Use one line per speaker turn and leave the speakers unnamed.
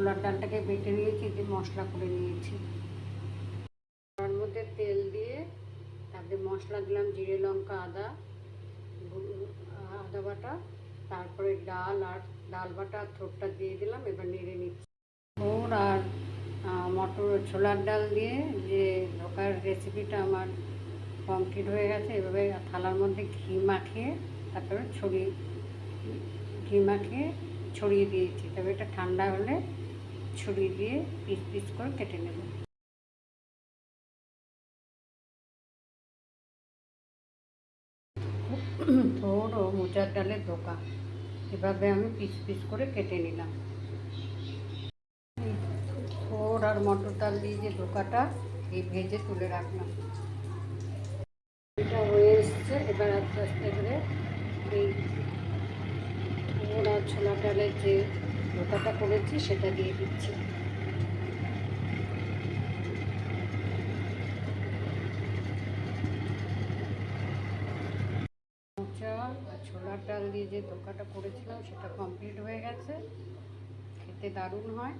ছোলার ডালটাকে বেটে নিয়েছি, যে মশলা করে নিয়েছি। তার মধ্যে তেল দিয়ে তারপরে মশলা দিলাম জিরে লঙ্কা আদা আদা বাটা, তারপরে ডাল আর ডাল বাটা থোড়টা দিয়ে দিলাম। এবার নেড়ে নিচ্ছি। থোড় আর মটর ছোলার ডাল দিয়ে যে ধোকার রেসিপিটা আমার কমপ্লিট হয়ে গেছে। এভাবে থালার মধ্যে ঘি মাখিয়ে তারপরে ঘি মাখিয়ে ছড়িয়ে দিয়েছি। তবে এটা ঠান্ডা হলে ছড়িয়ে দিয়ে পিস পিস করে কেটে নেব। থোড় ও মোচার ডালের ধোকা এভাবে আমি পিস পিস করে কেটে নিলাম। থোড় আর মটর ডাল দিয়ে যে ধোকাটা এই ভেজে তুলে রাখলাম। এটা হয়ে এসছে। এবার আস্তে আস্তে করে এই থোড় আর ছোলা ডালের যে ধোকাটা করেছি সেটা দিয়ে দিচ্ছি। মোচা আর ছোলার ডাল দিয়ে যে ধোকাটা করেছিলাম সেটা কমপ্লিট হয়ে গেছে। খেতে দারুণ হয়।